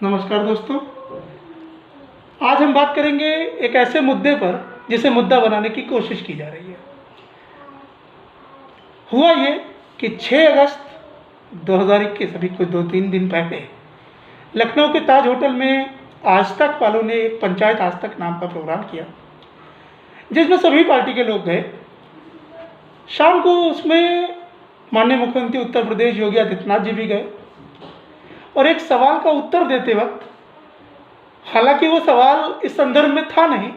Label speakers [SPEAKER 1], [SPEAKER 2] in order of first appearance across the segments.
[SPEAKER 1] नमस्कार दोस्तों। आज हम बात करेंगे एक ऐसे मुद्दे पर जिसे मुद्दा बनाने की कोशिश की जा रही है। हुआ ये कि 6 अगस्त 2021 अभी कुछ 2-3 दिन पहले लखनऊ के ताज होटल में आज तक वालों ने एक पंचायत आज तक नाम का प्रोग्राम किया, जिसमें सभी पार्टी के लोग गए। शाम को उसमें माननीय मुख्यमंत्री उत्तर प्रदेश योगी आदित्यनाथ जी भी गए और एक सवाल का उत्तर देते वक्त, हालांकि वो सवाल इस संदर्भ में था नहीं,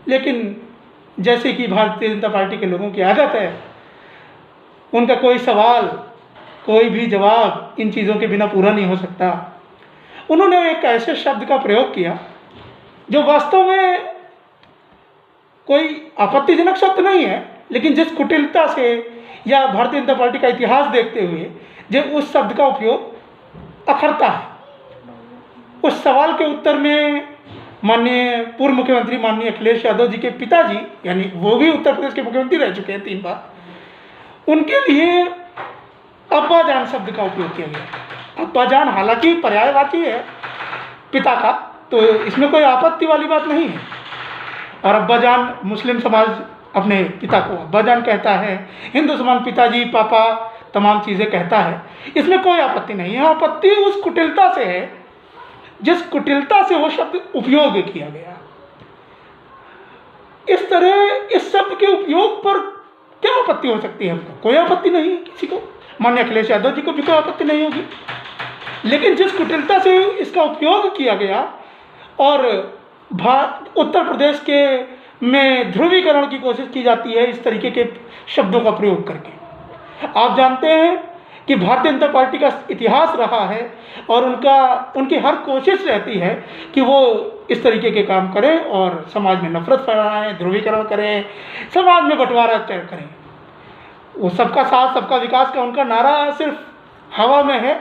[SPEAKER 1] लेकिन जैसे कि भारतीय जनता पार्टी के लोगों की आदत है, उनका कोई सवाल कोई भी जवाब इन चीज़ों के बिना पूरा नहीं हो सकता। उन्होंने एक ऐसे शब्द का प्रयोग किया जो वास्तव में कोई आपत्तिजनक शब्द नहीं है, लेकिन जिस कुटिलता से या भारतीय जनता पार्टी का इतिहास देखते हुए जो उस शब्द का उपयोग अखरता है। उस सवाल के उत्तर में माननीय पूर्व मुख्यमंत्री माननीय अखिलेश यादव जी के पिताजी, यानी वो भी उत्तर प्रदेश के मुख्यमंत्री रह चुके हैं 3 बार, उनके लिए अब्बा जान शब्द का उपयोग किया गया। अब्बा जान हालांकि पर्यायवाची है पिता का, तो इसमें कोई आपत्ति वाली बात नहीं है। और अब्बा जान मुस्लिम समाज अपने पिता को अब्बा जान कहता है, हिंदू समाज पिताजी पापा तमाम चीज़ें कहता है, इसमें कोई आपत्ति नहीं है। आपत्ति उस कुटिलता से है जिस कुटिलता से वो शब्द उपयोग किया गया। इस तरह इस शब्द के उपयोग पर क्या आपत्ति हो सकती है? हमको कोई आपत्ति नहीं है, किसी को, माननीय अखिलेश यादव जी को भी कोई आपत्ति नहीं होगी। लेकिन जिस कुटिलता से इसका उपयोग किया गया और उत्तर प्रदेश के में ध्रुवीकरण की कोशिश की जाती है इस तरीके के शब्दों का प्रयोग करके। आप जानते हैं कि भारतीय जनता पार्टी का इतिहास रहा है और उनकी हर कोशिश रहती है कि वो इस तरीके के काम करें और समाज में नफरत फैलाएं, ध्रुवीकरण करें, समाज में बंटवारा करें। वो सबका साथ सबका विकास का उनका नारा सिर्फ हवा में है।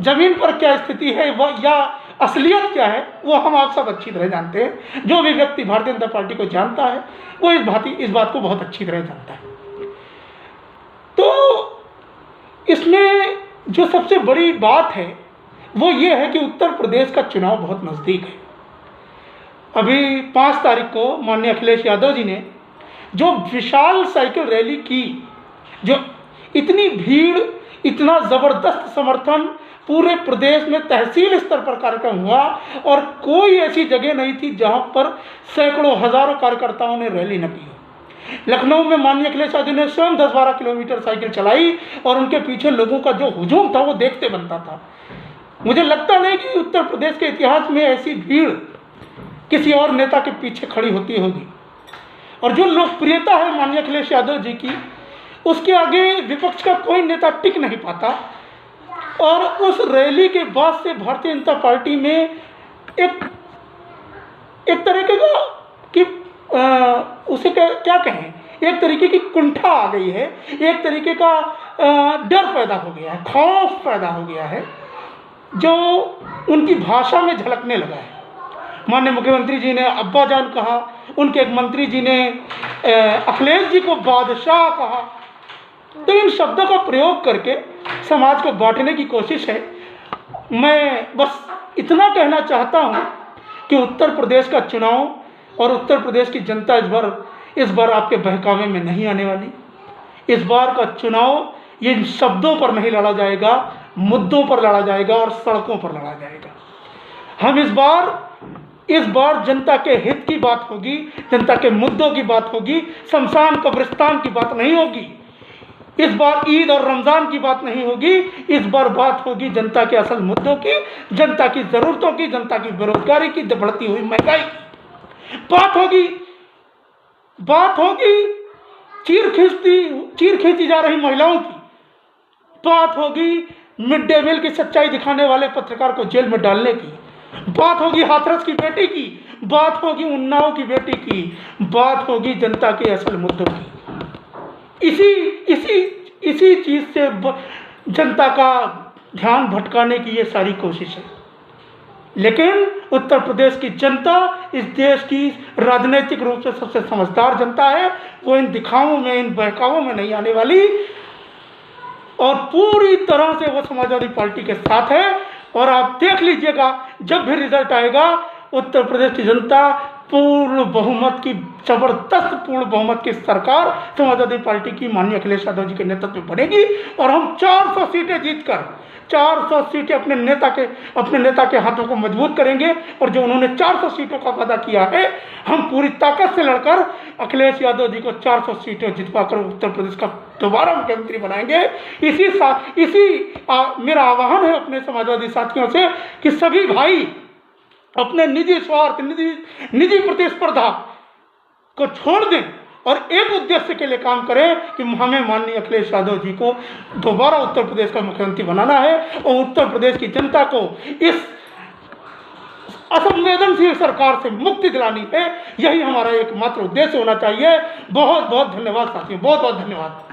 [SPEAKER 1] ज़मीन पर क्या स्थिति है वह या असलियत क्या है वो हम आप सब अच्छी तरह जानते हैं। जो भी व्यक्ति भारतीय जनता पार्टी को जानता है वो इस बात को बहुत अच्छी तरह जानता है। तो इसमें जो सबसे बड़ी बात है वो ये है कि उत्तर प्रदेश का चुनाव बहुत नज़दीक है। अभी 5 तारीख को माननीय अखिलेश यादव जी ने जो विशाल साइकिल रैली की, जो इतनी भीड़, इतना ज़बरदस्त समर्थन, पूरे प्रदेश में तहसील स्तर पर कार्यक्रम हुआ और कोई ऐसी जगह नहीं थी जहां पर सैकड़ों हज़ारों कार्यकर्ताओं ने रैली न की हो। लखनऊ में माननीय अखिलेश यादव ने स्वयं 10-12 किलोमीटर साइकिल चलाई और उनके पीछे लोगों का जो हुजूम था वो देखते बनता था। मुझे लगता नहीं कि उत्तर प्रदेश के इतिहास में ऐसी भीड़ किसी और नेता के पीछे खड़ी होती होगी। और जो लोकप्रियता है माननीय अखिलेश यादव जी की, उसके आगे विपक्ष का कोई नेता टिक नहीं पाता। और उस रैली के बाद से भारतीय जनता पार्टी में एक तरीके का कि उसे क्या कहें, एक तरीके की कुंठा आ गई है, एक तरीके का डर पैदा हो गया है, खौफ पैदा हो गया है, जो उनकी भाषा में झलकने लगा है। माननीय मुख्यमंत्री जी ने अब्बा जान कहा, उनके एक मंत्री जी ने अखिलेश जी को बादशाह कहा। तो इन शब्दों का प्रयोग करके समाज को बांटने की कोशिश है। मैं बस इतना कहना चाहता हूँ कि उत्तर प्रदेश का चुनाव और उत्तर प्रदेश की जनता इस बार आपके बहकावे में नहीं आने वाली। इस बार का चुनाव ये शब्दों पर नहीं लड़ा जाएगा, मुद्दों पर लड़ा जाएगा और सड़कों पर लड़ा जाएगा। हम इस बार जनता के हित की बात होगी, जनता के मुद्दों की बात होगी, शमशान कब्रिस्तान की बात नहीं होगी। इस बार ईद और रमज़ान की बात नहीं होगी। इस बार बात होगी जनता के असल मुद्दों की, जनता की ज़रूरतों की, जनता की बेरोजगारी की, बढ़ती हुई महंगाई की बात होगी चीर खींची जा रही महिलाओं की बात होगी, मिड डे मील की सच्चाई दिखाने वाले पत्रकार को जेल में डालने की बात होगी, हाथरस की बेटी की बात होगी, उन्नाव की बेटी की बात होगी, जनता के असल मुद्दों की। इसी चीज़ से जनता का ध्यान भटकाने की ये सारी कोशिश है। लेकिन उत्तर प्रदेश की जनता इस देश की राजनीतिक रूप से सबसे समझदार जनता है। वो इन दिखावों में, इन बहकावों में नहीं आने वाली और पूरी तरह से वो समाजवादी पार्टी के साथ है और आप देख लीजिएगा, जब भी रिजल्ट आएगा उत्तर प्रदेश की जनता पूर्ण बहुमत की, जबरदस्त पूर्ण बहुमत की सरकार समाजवादी पार्टी की माननीय अखिलेश यादव जी के नेतृत्व में बनेगी और हम 400 सीटें जीतकर 400 सीटें अपने नेता के हाथों को मजबूत करेंगे। और जो उन्होंने 400 सीटों का वादा किया है, हम पूरी ताकत से लड़कर अखिलेश यादव जी को 400 सीटें जितवाकर उत्तर प्रदेश का दोबारा मुख्यमंत्री बनाएंगे। मेरा आह्वान है अपने समाजवादी साथियों से कि सभी भाई अपने निजी स्वार्थ, निजी प्रतिस्पर्धा को छोड़ दें और एक उद्देश्य के लिए काम करें कि हमें माननीय अखिलेश यादव जी को दोबारा उत्तर प्रदेश का मुख्यमंत्री बनाना है और उत्तर प्रदेश की जनता को इस असंवेदनशील सरकार से मुक्ति दिलानी है। यही हमारा एकमात्र उद्देश्य होना चाहिए। बहुत बहुत धन्यवाद साथियों, बहुत बहुत धन्यवाद।